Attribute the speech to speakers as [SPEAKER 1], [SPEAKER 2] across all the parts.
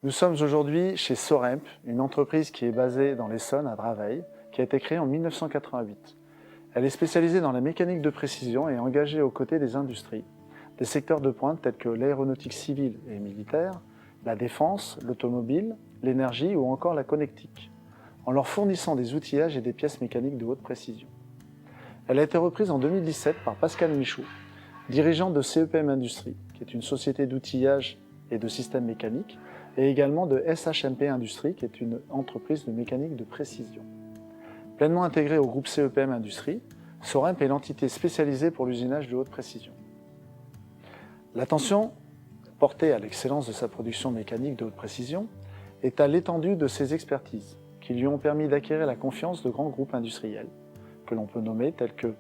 [SPEAKER 1] Nous sommes aujourd'hui chez Soremp, une entreprise qui est basée dans l'Essonne, à Draveil, qui a été créée en 1988. Elle est spécialisée dans la mécanique de précision et engagée aux côtés des industries, des secteurs de pointe tels que l'aéronautique civile et militaire, la défense, l'automobile, l'énergie ou encore la connectique, en leur fournissant des outillages et des pièces mécaniques de haute précision. Elle a été reprise en 2017 par Pascal Michaud, dirigeant de CEPM Industrie, qui est une société d'outillage et de systèmes mécaniques, et également de SHMP Industrie, qui est une entreprise de mécanique de précision. Pleinement intégrée au groupe CEPM Industrie, Soremp est l'entité spécialisée pour l'usinage de haute précision. L'attention portée à l'excellence de sa production mécanique de haute précision est à l'étendue de ses expertises, qui lui ont permis d'acquérir la confiance de grands groupes industriels, que l'on peut nommer tels que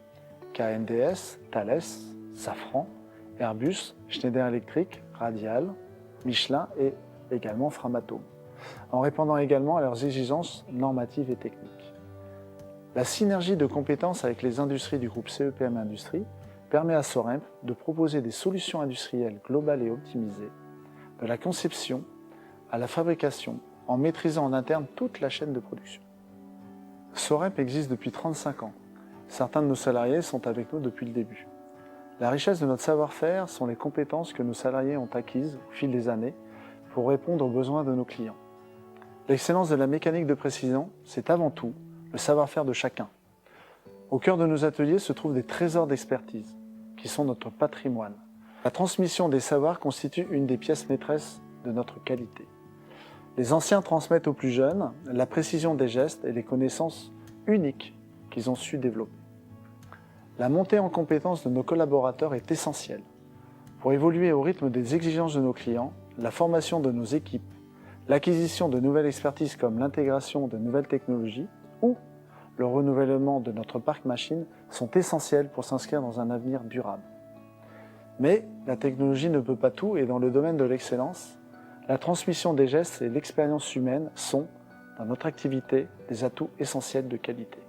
[SPEAKER 1] KNDS, Thales, Safran, Airbus, Schneider Electric, Radial, Michelin et également Framatome, en répondant également à leurs exigences normatives et techniques. La synergie de compétences avec les industries du groupe CEPM Industrie permet à Soremp de proposer des solutions industrielles globales et optimisées, de la conception à la fabrication, en maîtrisant en interne toute la chaîne de production. Soremp existe depuis 35 ans. Certains de nos salariés sont avec nous depuis le début. La richesse de notre savoir-faire sont les compétences que nos salariés ont acquises au fil des années pour répondre aux besoins de nos clients. L'excellence de la mécanique de précision, c'est avant tout le savoir-faire de chacun. Au cœur de nos ateliers se trouvent des trésors d'expertise, qui sont notre patrimoine. La transmission des savoirs constitue une des pièces maîtresses de notre qualité. Les anciens transmettent aux plus jeunes la précision des gestes et les connaissances uniques qu'ils ont su développer. La montée en compétences de nos collaborateurs est essentielle. Pour évoluer au rythme des exigences de nos clients, la formation de nos équipes, l'acquisition de nouvelles expertises comme l'intégration de nouvelles technologies ou le renouvellement de notre parc machine sont essentiels pour s'inscrire dans un avenir durable. Mais la technologie ne peut pas tout et dans le domaine de l'excellence, la transmission des gestes et l'expérience humaine sont, dans notre activité, des atouts essentiels de qualité.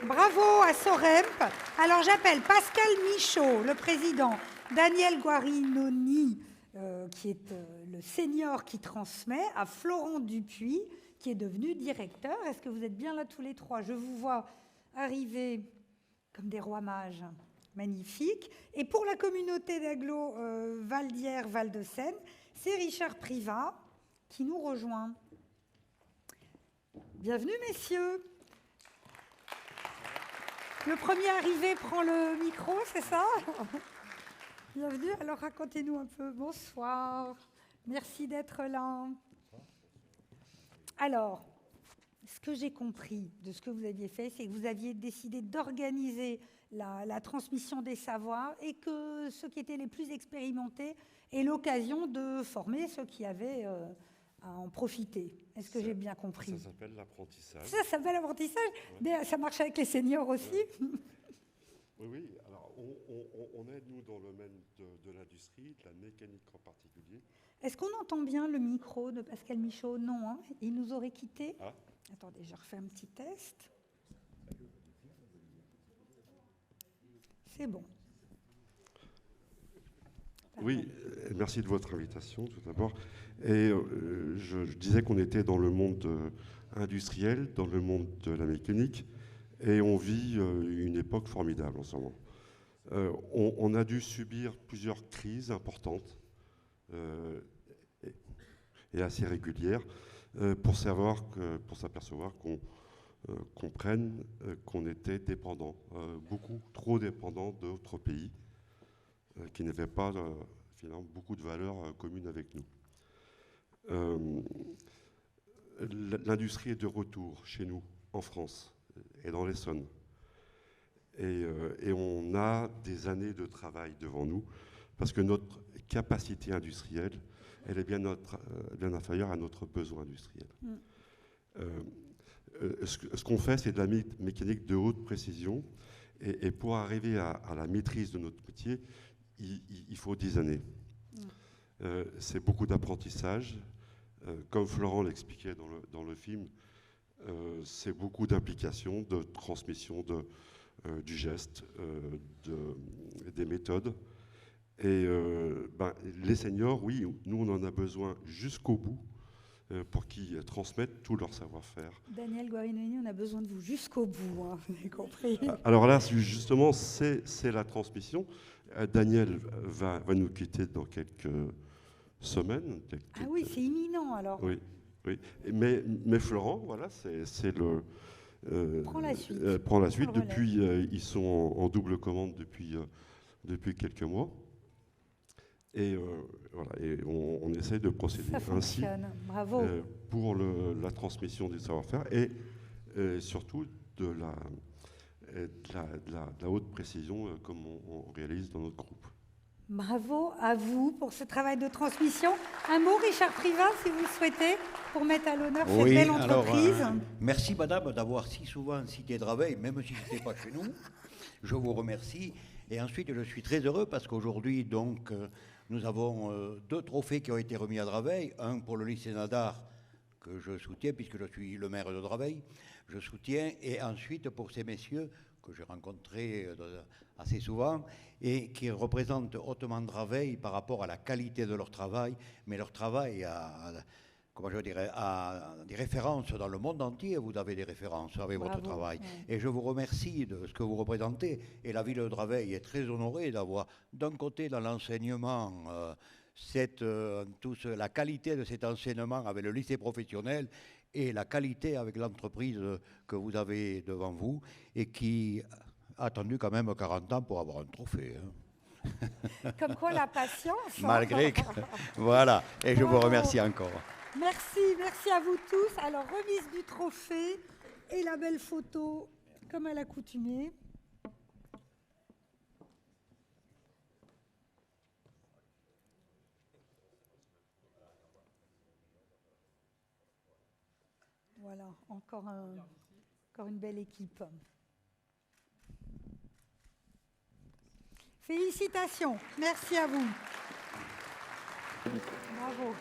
[SPEAKER 2] Bravo à Soremp. Alors j'appelle Pascal Michaud, le président, Daniel Guarinoni, qui est le senior qui transmet, à Florent Dupuis, qui est devenu directeur. Est-ce que vous êtes bien là tous les trois? Je vous vois arriver comme des rois mages. Magnifique. Et pour la communauté d'agglo Val d'Hier, Val de Seine, c'est Richard Privat qui nous rejoint. Bienvenue, messieurs. Le premier arrivé prend le micro, c'est ça? Bienvenue. Alors, racontez-nous un peu. Bonsoir. Merci d'être là. Alors, ce que j'ai compris de ce que vous aviez fait, c'est que vous aviez décidé d'organiser la transmission des savoirs et que ceux qui étaient les plus expérimentés aient l'occasion de former ceux qui avaient à en profiter. Est-ce que j'ai bien compris?
[SPEAKER 3] Ça s'appelle l'apprentissage.
[SPEAKER 2] Ça s'appelle l'apprentissage, mais ça marche avec les seniors aussi.
[SPEAKER 3] Oui. Alors, on est, nous, dans le domaine de l'industrie, de la mécanique en particulier.
[SPEAKER 2] Est-ce qu'on entend bien le micro de Pascal Michaud? Non, hein, il nous aurait quittés.
[SPEAKER 3] Ah.
[SPEAKER 2] Attendez, je refais un petit test. C'est bon.
[SPEAKER 3] Oui, merci de votre invitation, tout d'abord. Et je disais qu'on était dans le monde industriel, dans le monde de la mécanique, et on vit une époque formidable en ce moment. On a dû subir plusieurs crises importantes et assez régulières pour s'apercevoir qu'on comprenne qu'on était dépendant, beaucoup trop dépendant d'autres pays qui n'avaient pas finalement beaucoup de valeurs communes avec nous. L'industrie est de retour chez nous, en France, et dans l'Essonne. Et on a des années de travail devant nous, parce que notre capacité industrielle, elle est bien inférieure à notre besoin industriel. Ce qu'on fait, c'est de la mécanique de haute précision, et pour arriver à la maîtrise de notre métier, il faut 10 années. C'est beaucoup d'apprentissage. Comme Florent l'expliquait dans le film, c'est beaucoup d'implication, de transmission du geste, des méthodes. Et les seniors, oui, nous on en a besoin jusqu'au bout pour qu'ils transmettent tout leur savoir-faire.
[SPEAKER 2] Daniel Guarinoni, on a besoin de vous jusqu'au bout, hein, vous avez compris.
[SPEAKER 3] Alors là, justement, c'est la transmission. Daniel va nous quitter dans quelques semaines.
[SPEAKER 2] Ah oui, c'est imminent alors.
[SPEAKER 3] Oui, oui. Mais Florent, voilà, c'est le...
[SPEAKER 2] Prends la suite.
[SPEAKER 3] Prend la suite. Depuis, ils sont en double commande depuis quelques mois. Et voilà, et on essaie de procéder ainsi
[SPEAKER 2] bravo.
[SPEAKER 3] Pour la transmission du savoir-faire et surtout de la haute précision comme on réalise dans notre groupe.
[SPEAKER 2] Bravo à vous pour ce travail de transmission. Un mot, Richard Privat, si vous le souhaitez, pour mettre à l'honneur cette belle entreprise.
[SPEAKER 4] Alors, merci madame d'avoir si souvent cité Draveil, même si ce n'était pas chez nous. Je vous remercie. Et ensuite, je suis très heureux parce qu'aujourd'hui, donc, nous avons 2 trophées qui ont été remis à Draveil. Un pour le lycée Nadar, que je soutiens, puisque je suis le maire de Draveil. Je soutiens. Et ensuite, pour ces messieurs que j'ai rencontrés assez souvent et qui représentent hautement Draveil par rapport à la qualité de leur travail. Mais leur travail a des références dans le monde entier. Vous avez des références avec votre travail. Et je vous remercie de ce que vous représentez. Et la ville de Draveil est très honorée d'avoir, d'un côté, dans l'enseignement, la qualité de cet enseignement avec le lycée professionnel et la qualité avec l'entreprise que vous avez devant vous et qui a attendu quand même 40 ans pour avoir un trophée. Hein.
[SPEAKER 2] Comme quoi la patience.
[SPEAKER 4] Malgré que... Voilà, et je vous remercie encore.
[SPEAKER 2] Merci à vous tous. Alors, remise du trophée et la belle photo, comme à l'accoutumée. Voilà, encore une belle équipe. Félicitations, merci à vous. Bravo.